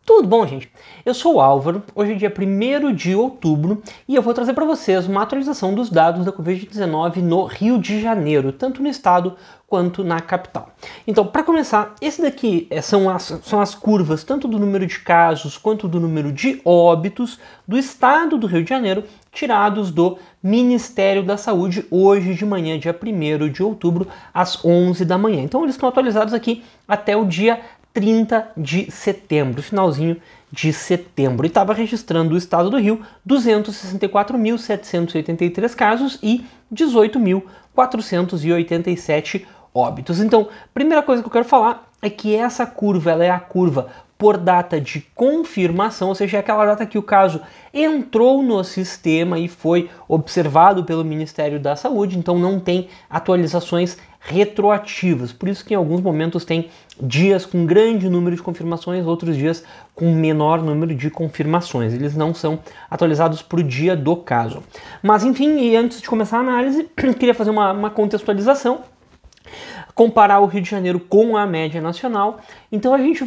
Tudo bom, gente? Eu sou o Álvaro, hoje é dia 1º de outubro e eu vou trazer para vocês uma atualização dos dados da Covid-19 no Rio de Janeiro, tanto no estado quanto na capital. Então, para começar, esse daqui são as curvas tanto do número de casos quanto do número de óbitos do estado do Rio de Janeiro, tirados do Ministério da Saúde hoje de manhã, dia 1º de outubro, às 11 da manhã. Então, eles estão atualizados aqui até o dia 30 de setembro, finalzinho de setembro, e estava registrando o estado do Rio 264.783 casos e 18.487 óbitos. Então, primeira coisa que eu quero falar é que essa curva, ela é a curva por data de confirmação, ou seja, é aquela data que o caso entrou no sistema e foi observado pelo Ministério da Saúde, então não tem atualizações retroativas, por isso que em alguns momentos tem dias com grande número de confirmações, outros dias com menor número de confirmações, eles não são atualizados para o dia do caso. Mas enfim, e antes de começar a análise, queria fazer uma contextualização, comparar o Rio de Janeiro com a média nacional. Então a gente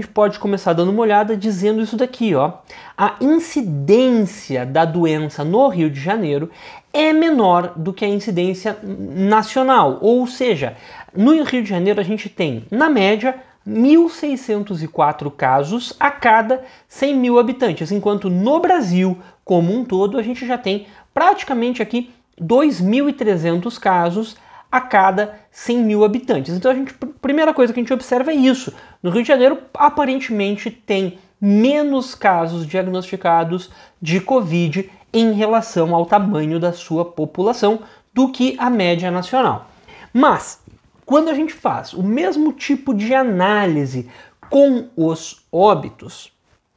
pode começar dando uma olhada dizendo isso daqui, ó. A incidência da doença no Rio de Janeiro é menor do que a incidência nacional, ou seja, no Rio de Janeiro a gente tem, na média, 1.604 casos a cada 100 mil habitantes, enquanto no Brasil como um todo a gente já tem praticamente aqui 2.300 casos a cada 100 mil habitantes. Então a primeira coisa que a gente observa é isso. No Rio de Janeiro, aparentemente, tem menos casos diagnosticados de Covid em relação ao tamanho da sua população do que a média nacional. Mas, quando a gente faz o mesmo tipo de análise com os óbitos,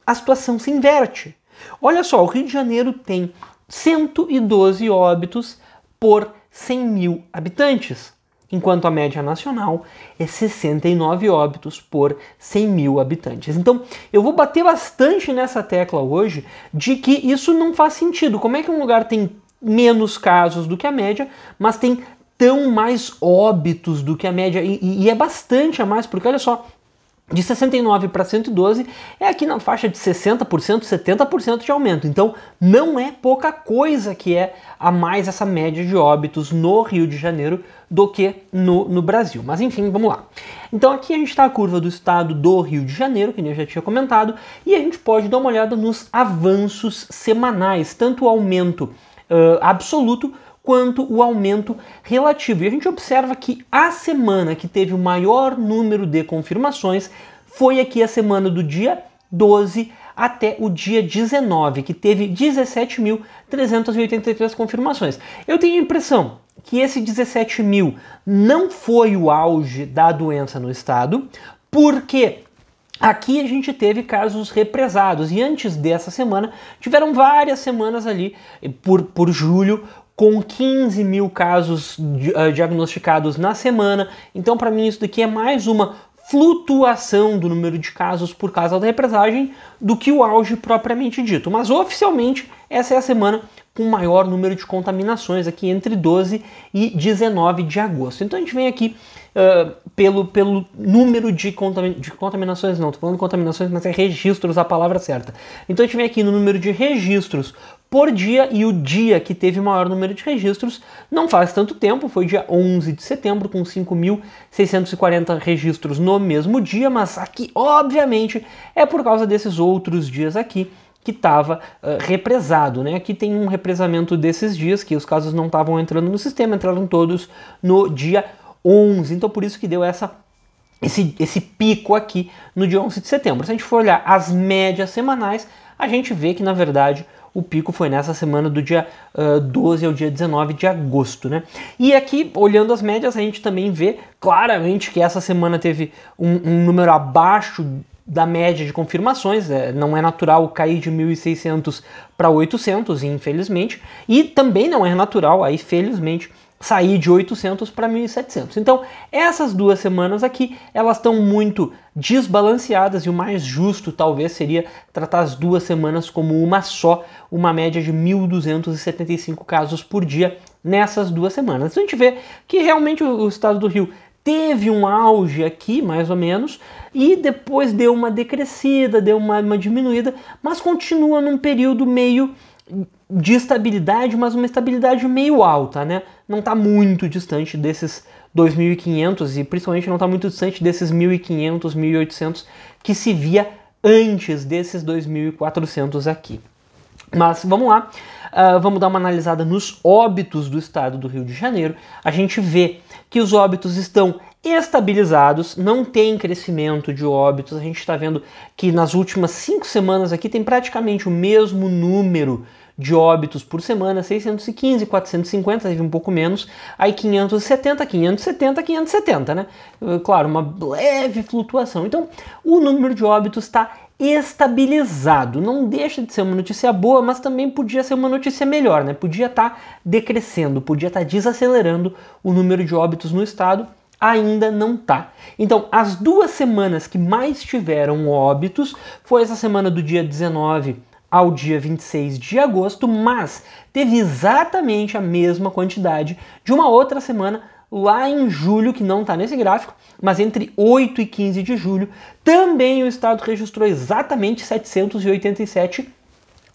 a situação se inverte. Olha só, o Rio de Janeiro tem 112 óbitos por 100 mil habitantes, enquanto a média nacional é 69 óbitos por 100 mil habitantes. Então, eu vou bater bastante nessa tecla hoje de que isso não faz sentido. Como é que um lugar tem menos casos do que a média, mas tem tão mais óbitos do que a média? E é bastante a mais, porque olha só, de 69 para 112 é aqui na faixa de 60%, 70% de aumento. Então não é pouca coisa que é a mais essa média de óbitos no Rio de Janeiro do que no Brasil. Mas enfim, vamos lá. Então aqui a gente está a curva do estado do Rio de Janeiro, que eu já tinha comentado, e a gente pode dar uma olhada nos avanços semanais, tanto o aumento absoluto quanto o aumento relativo. E a gente observa que a semana que teve o maior número de confirmações foi aqui a semana do dia 12 até o dia 19, que teve 17.383 confirmações. Eu tenho a impressão que esse 17 mil não foi o auge da doença no estado, porque aqui a gente teve casos represados, e antes dessa semana tiveram várias semanas ali, por julho, com 15 mil casos diagnosticados na semana. Então, para mim, isso daqui é mais uma flutuação do número de casos por causa da represagem do que o auge propriamente dito. Mas, oficialmente, essa é a semana com maior número de contaminações, aqui entre 12 e 19 de agosto. Então, a gente vem aqui pelo número de contaminações, não, estou falando de contaminações, mas é registros a palavra certa. Então, a gente vem aqui no número de registros por dia, e o dia que teve maior número de registros não faz tanto tempo, foi dia 11 de setembro, com 5.640 registros no mesmo dia, mas aqui, obviamente, é por causa desses outros dias aqui que estava represado, né? Aqui tem um represamento desses dias, que os casos não estavam entrando no sistema, entraram todos no dia 11, então por isso que deu esse pico aqui no dia 11 de setembro. Se a gente for olhar as médias semanais, a gente vê que, na verdade, o pico foi nessa semana do dia 12 ao dia 19 de agosto, né? E aqui, olhando as médias, a gente também vê claramente que essa semana teve um número abaixo da média de confirmações, não é natural cair de 1.600 para 800, infelizmente, e também não é natural, aí, felizmente, sair de 800 para 1.700. Então, essas duas semanas aqui, elas estão muito desbalanceadas, e o mais justo talvez seria tratar as duas semanas como uma só, uma média de 1.275 casos por dia nessas duas semanas. Então a gente vê que realmente o estado do Rio teve um auge aqui, mais ou menos, e depois deu uma decrescida, deu uma diminuída, mas continua num período meio de estabilidade, mas uma estabilidade meio alta, né? Não está muito distante desses 2.500 e principalmente não está muito distante desses 1.500, 1.800 que se via antes desses 2.400 aqui. Mas vamos lá, vamos dar uma analisada nos óbitos do estado do Rio de Janeiro. A gente vê que os óbitos estão estabilizados, não tem crescimento de óbitos. A gente está vendo que nas últimas 5 semanas aqui tem praticamente o mesmo número de óbitos por semana, 615, 450, teve um pouco menos, aí 570, 570, 570, né? Claro, uma leve flutuação. Então, o número de óbitos está estabilizado. Não deixa de ser uma notícia boa, mas também podia ser uma notícia melhor, né? Podia estar decrescendo, podia estar desacelerando o número de óbitos no estado. Ainda não tá. Então, as 2 semanas que mais tiveram óbitos foi essa semana do dia 19 ao dia 26 de agosto, mas teve exatamente a mesma quantidade de uma outra semana lá em julho, que não está nesse gráfico, mas entre 8 e 15 de julho, também o estado registrou exatamente 787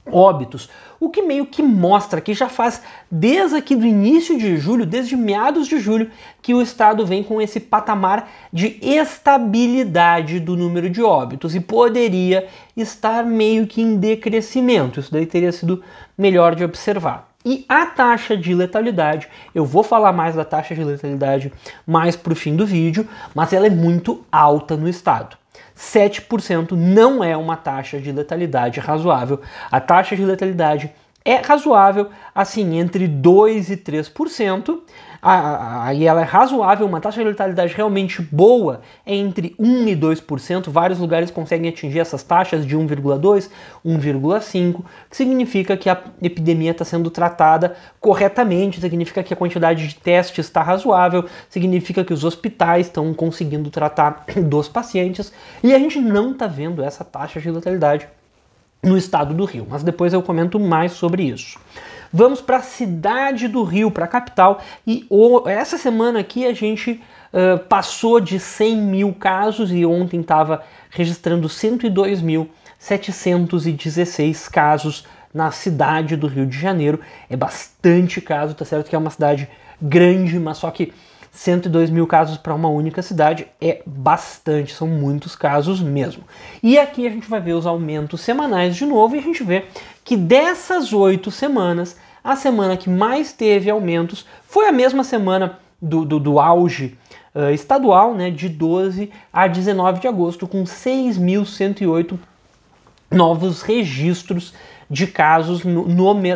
óbitos, o que meio que mostra que já faz desde aqui do início de julho, desde meados de julho, que o estado vem com esse patamar de estabilidade do número de óbitos e poderia estar meio que em decrescimento. Isso daí teria sido melhor de observar. E a taxa de letalidade, eu vou falar mais da taxa de letalidade mais para o fim do vídeo, mas ela é muito alta no estado. 7% não é uma taxa de letalidade razoável. A taxa de letalidade é razoável, assim, entre 2% e 3%. Aí ela é razoável, uma taxa de letalidade realmente boa é entre 1% e 2%. Vários lugares conseguem atingir essas taxas de 1,2%, 1,5%, que significa que a epidemia está sendo tratada corretamente, significa que a quantidade de testes está razoável, significa que os hospitais estão conseguindo tratar dos pacientes, e a gente não está vendo essa taxa de letalidade no estado do Rio, mas depois eu comento mais sobre isso. Vamos para a cidade do Rio, para a capital, e essa semana aqui a gente passou de 100 mil casos e ontem estava registrando 102.716 casos na cidade do Rio de Janeiro. É bastante caso, tá certo que é uma cidade grande, mas só que 102 mil casos para uma única cidade é bastante, são muitos casos mesmo. E aqui a gente vai ver os aumentos semanais de novo e a gente vê que dessas 8 semanas, a semana que mais teve aumentos foi a mesma semana do auge estadual, né, de 12 a 19 de agosto, com 6.108 novos registros de casos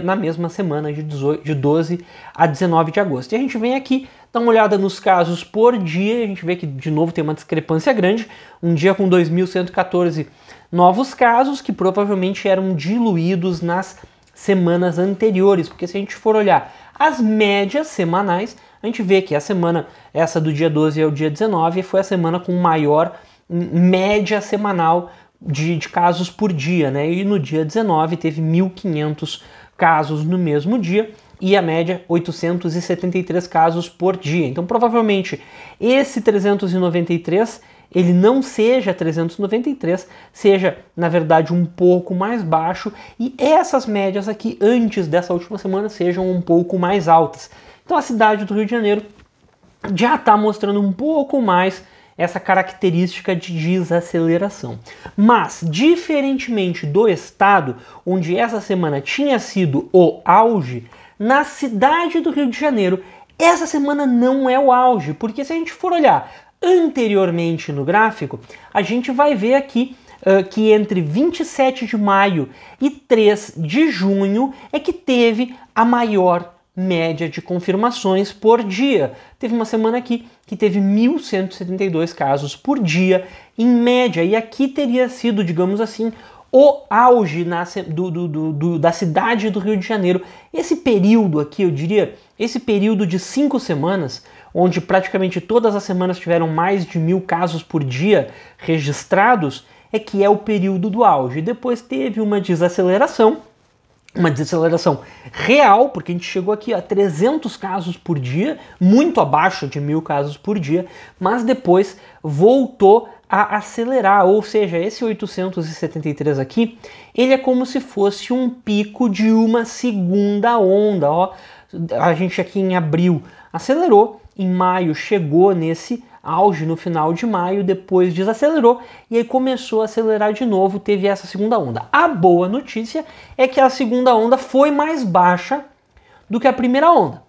na mesma semana, de 12 a 19 de agosto. E a gente vem aqui, dá uma olhada nos casos por dia, a gente vê que de novo tem uma discrepância grande, um dia com 2.114 novos casos, que provavelmente eram diluídos nas semanas anteriores, porque se a gente for olhar as médias semanais, a gente vê que a semana, essa do dia 12 ao dia 19, foi a semana com maior média semanal de casos por dia, né? E no dia 19 teve 1.500 casos no mesmo dia e a média 873 casos por dia. Então provavelmente esse 393 ele não seja 393, seja na verdade um pouco mais baixo e essas médias aqui antes dessa última semana sejam um pouco mais altas. Então a cidade do Rio de Janeiro já está mostrando um pouco mais essa característica de desaceleração. Mas, diferentemente do estado, onde essa semana tinha sido o auge, na cidade do Rio de Janeiro, essa semana não é o auge, porque se a gente for olhar anteriormente no gráfico, a gente vai ver aqui que entre 27 de maio e 3 de junho é que teve a maior média de confirmações por dia. Teve uma semana aqui que teve 1.172 casos por dia em média, e aqui teria sido, digamos assim, o auge da cidade do Rio de Janeiro. Esse período aqui, eu diria, esse período de 5 semanas, onde praticamente todas as semanas tiveram mais de 1.000 casos por dia registrados, é que é o período do auge. Depois teve uma desaceleração real, porque a gente chegou aqui a 300 casos por dia, muito abaixo de 1.000 casos por dia, mas depois voltou a acelerar, ou seja, esse 873 aqui, ele é como se fosse um pico de uma segunda onda, ó. A gente aqui em abril acelerou, em maio chegou nesse auge no final de maio, depois desacelerou e aí começou a acelerar de novo, teve essa segunda onda. A boa notícia é que a segunda onda foi mais baixa do que a primeira onda.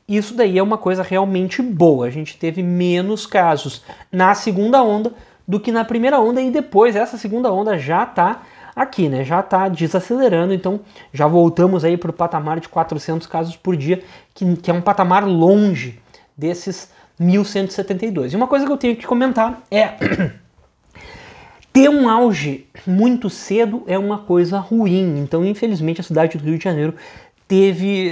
Isso daí é uma coisa realmente boa. A gente teve menos casos na segunda onda do que na primeira onda e depois essa segunda onda já está aqui, né? Já está desacelerando, então já voltamos aí para o patamar de 400 casos por dia, que é um patamar longe desses 1.172. E uma coisa que eu tenho que comentar é ter um auge muito cedo é uma coisa ruim. Então, infelizmente, a cidade do Rio de Janeiro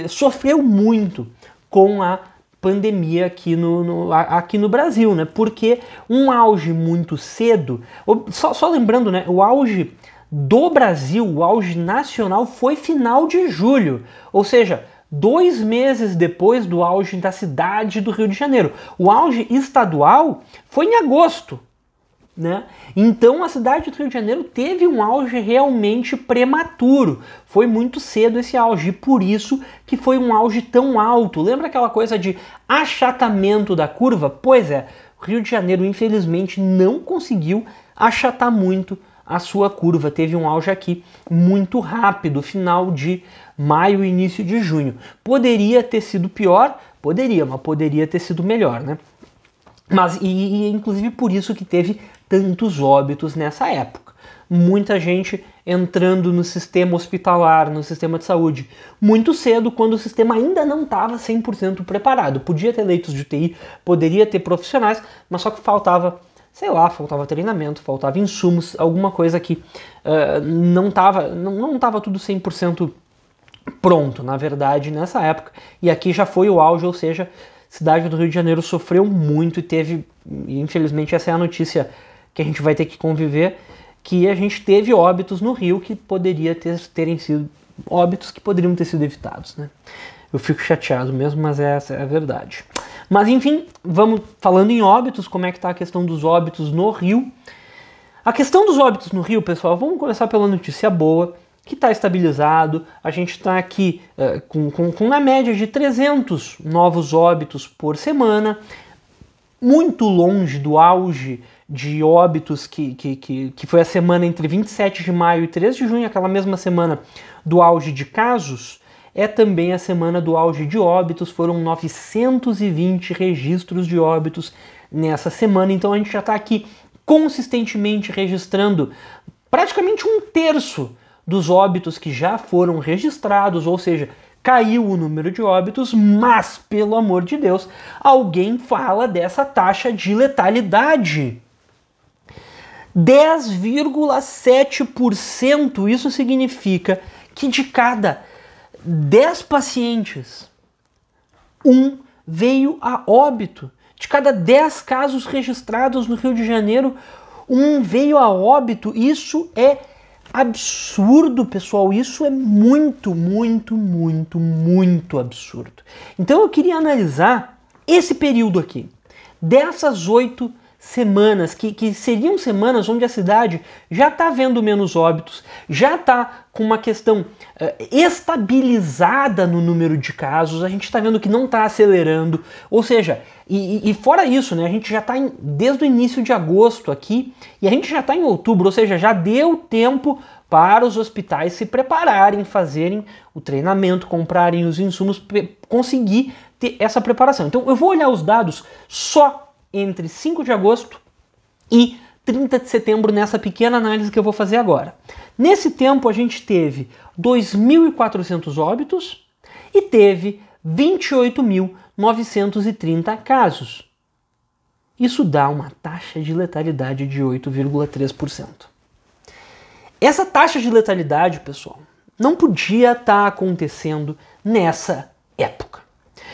sofreu muito com a pandemia aqui no Brasil, né? Porque um auge muito cedo, só lembrando, né? O auge do Brasil, o auge nacional foi final de julho, ou seja, 2 meses depois do auge da cidade do Rio de Janeiro. O auge estadual foi em agosto, né? Então a cidade do Rio de Janeiro teve um auge realmente prematuro. Foi muito cedo esse auge, e por isso que foi um auge tão alto. Lembra aquela coisa de achatamento da curva? Pois é, o Rio de Janeiro infelizmente não conseguiu achatar muito a sua curva. Teve um auge aqui muito rápido, final de maio, início de junho. Poderia ter sido pior? Poderia, mas poderia ter sido melhor, né? Mas, inclusive por isso que teve tantos óbitos nessa época. Muita gente entrando no sistema hospitalar, no sistema de saúde, muito cedo, quando o sistema ainda não estava 100% preparado. Podia ter leitos de UTI, poderia ter profissionais, mas só que faltava, sei lá, faltava treinamento, faltava insumos, alguma coisa que não estava tudo 100% pronto, na verdade, nessa época. E aqui já foi o auge, ou seja, a cidade do Rio de Janeiro sofreu muito e infelizmente essa é a notícia que a gente vai ter que conviver, que a gente teve óbitos no Rio que terem sido óbitos que poderiam ter sido evitados, né? Eu fico chateado mesmo, mas essa é a verdade. Mas enfim, vamos falando em óbitos, como é que está a questão dos óbitos no Rio. A questão dos óbitos no Rio, pessoal, vamos começar pela notícia boa, que está estabilizado. A gente está aqui com na média de 300 novos óbitos por semana, muito longe do auge de óbitos que foi a semana entre 27 de maio e 3 de junho, aquela mesma semana do auge de casos. É também a semana do auge de óbitos, foram 920 registros de óbitos nessa semana, então a gente já está aqui consistentemente registrando praticamente 1/3 dos óbitos que já foram registrados, ou seja, caiu o número de óbitos, mas, pelo amor de Deus, alguém fala dessa taxa de letalidade. 10,7%, isso significa que de cada 10 pacientes, um veio a óbito. De cada 10 casos registrados no Rio de Janeiro, um veio a óbito. Isso é absurdo, pessoal. Isso é muito, muito, muito, muito absurdo. Então eu queria analisar esse período aqui. Dessas 8 semanas, que seriam semanas onde a cidade já está vendo menos óbitos, já está com uma questão estabilizada no número de casos, a gente está vendo que não está acelerando, ou seja, e fora isso, né, a gente já está desde o início de agosto aqui, e a gente já está em outubro, ou seja, já deu tempo para os hospitais se prepararem, fazerem o treinamento, comprarem os insumos, conseguir ter essa preparação. Então eu vou olhar os dados só entre 5 de agosto e 30 de setembro nessa pequena análise que eu vou fazer agora. Nesse tempo a gente teve 2.400 óbitos e teve 28.930 casos. Isso dá uma taxa de letalidade de 8,3%. Essa taxa de letalidade, pessoal, não podia estar acontecendo nessa época.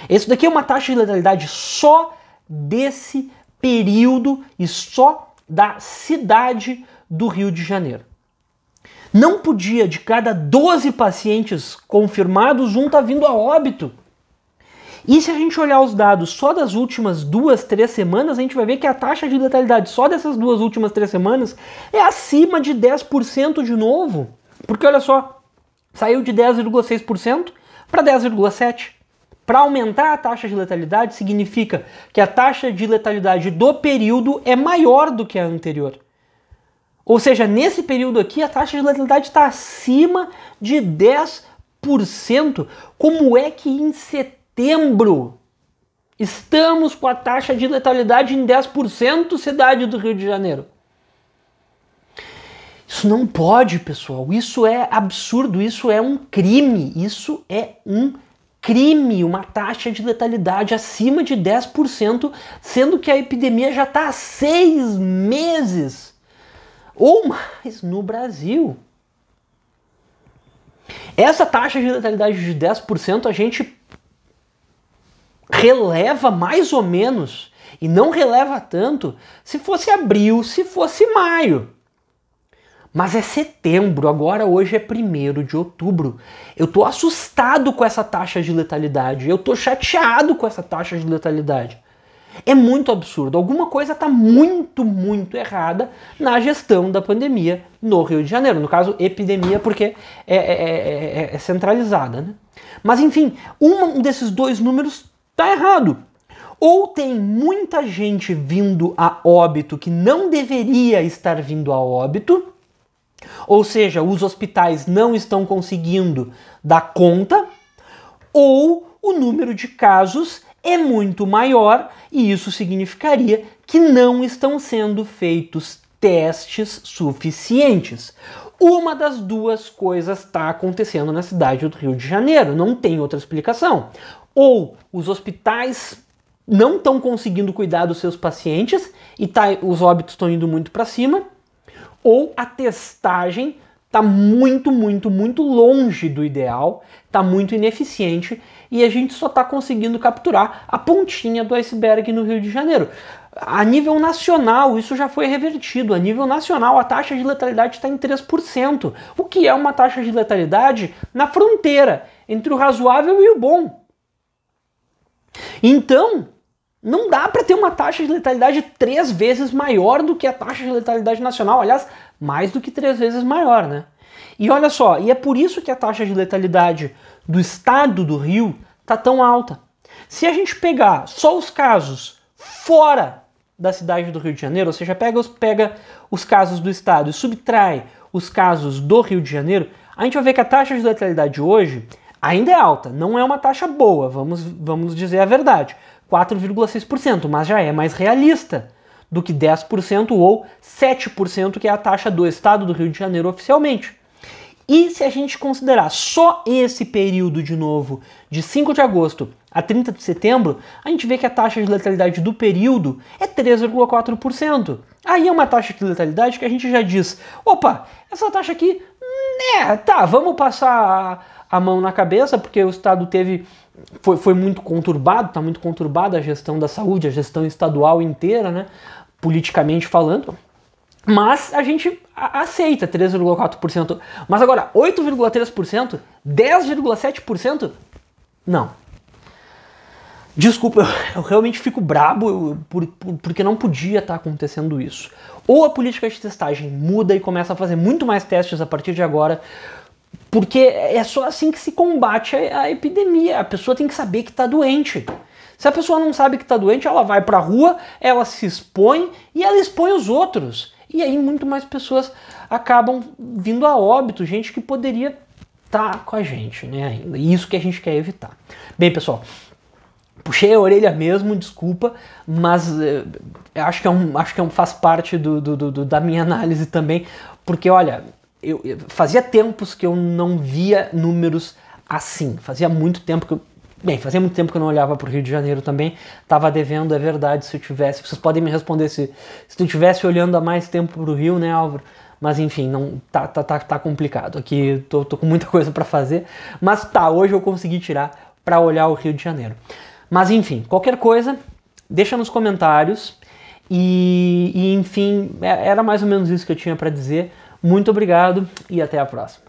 Isso daqui é uma taxa de letalidade só desse período e só da cidade do Rio de Janeiro. Não podia, de cada 12 pacientes confirmados, um tá vindo a óbito. E se a gente olhar os dados só das últimas 2, 3 semanas, a gente vai ver que a taxa de letalidade só dessas 2 últimas 3 semanas é acima de 10% de novo. Porque olha só, saiu de 10,6% para 10,7%. Para aumentar a taxa de letalidade significa que a taxa de letalidade do período é maior do que a anterior. Ou seja, nesse período aqui a taxa de letalidade está acima de 10%. Como é que em setembro estamos com a taxa de letalidade em 10%, cidade do Rio de Janeiro? Isso não pode, pessoal. Isso é absurdo, isso é um crime, isso é um crime, uma taxa de letalidade acima de 10%, sendo que a epidemia já está há 6 meses ou mais no Brasil. Essa taxa de letalidade de 10% a gente releva mais ou menos, e não releva tanto, se fosse abril, se fosse maio. Mas é setembro, agora hoje é 1º de outubro. Eu tô assustado com essa taxa de letalidade, eu tô chateado com essa taxa de letalidade. É muito absurdo, alguma coisa tá muito, muito errada na gestão da pandemia no Rio de Janeiro. No caso, epidemia, porque é centralizada, né? Mas enfim, um desses dois números tá errado. Ou tem muita gente vindo a óbito que não deveria estar vindo a óbito, ou seja, os hospitais não estão conseguindo dar conta, ou o número de casos é muito maior e isso significaria que não estão sendo feitos testes suficientes. Uma das duas coisas está acontecendo na cidade do Rio de Janeiro, não tem outra explicação. Ou os hospitais não estão conseguindo cuidar dos seus pacientes e os óbitos estão indo muito para cima, ou a testagem está muito, muito, muito longe do ideal, está muito ineficiente e a gente só está conseguindo capturar a pontinha do iceberg no Rio de Janeiro. A nível nacional, isso já foi revertido. A nível nacional, a taxa de letalidade está em 3%, o que é uma taxa de letalidade na fronteira entre o razoável e o bom. Então, não dá para ter uma taxa de letalidade 3 vezes maior do que a taxa de letalidade nacional. Aliás, mais do que 3 vezes maior, né? E olha só, e é por isso que a taxa de letalidade do estado do Rio está tão alta. Se a gente pegar só os casos fora da cidade do Rio de Janeiro, ou seja, pega os casos do estado e subtrai os casos do Rio de Janeiro, a gente vai ver que a taxa de letalidade hoje ainda é alta. Não é uma taxa boa, vamos dizer a verdade. 4,6%, mas já é mais realista do que 10% ou 7%, que é a taxa do estado do Rio de Janeiro oficialmente. E se a gente considerar só esse período de novo, de 5 de agosto a 30 de setembro, a gente vê que a taxa de letalidade do período é 3,4%. Aí é uma taxa de letalidade que a gente já diz, opa, essa taxa aqui, né, tá, vamos passar a mão na cabeça, porque o estado foi muito conturbado, está muito conturbada a gestão da saúde, a gestão estadual inteira, né, politicamente falando. Mas a gente aceita 3,4%. Mas agora, 8,3%? 10,7%? Não. Desculpa, eu realmente fico brabo porque não podia estar acontecendo isso. Ou a política de testagem muda e começa a fazer muito mais testes a partir de agora, porque é só assim que se combate a epidemia. A pessoa tem que saber que está doente. Se a pessoa não sabe que está doente, ela vai para a rua, ela se expõe e ela expõe os outros. E aí muito mais pessoas acabam vindo a óbito, gente que poderia estar com a gente, né, ainda. E isso que a gente quer evitar. Bem, pessoal, puxei a orelha mesmo, desculpa, mas acho que faz parte da minha análise também, porque, olha, fazia tempos que eu não via números assim, fazia muito tempo que eu não olhava para o Rio de Janeiro também, estava devendo, é verdade, se eu tivesse, vocês podem me responder se tu estivesse olhando há mais tempo para o Rio, né, Álvaro? Mas enfim, não tá complicado, aqui tô com muita coisa para fazer, mas tá, hoje eu consegui tirar para olhar o Rio de Janeiro. Mas enfim, qualquer coisa, deixa nos comentários e enfim, era mais ou menos isso que eu tinha para dizer. Muito obrigado e até a próxima.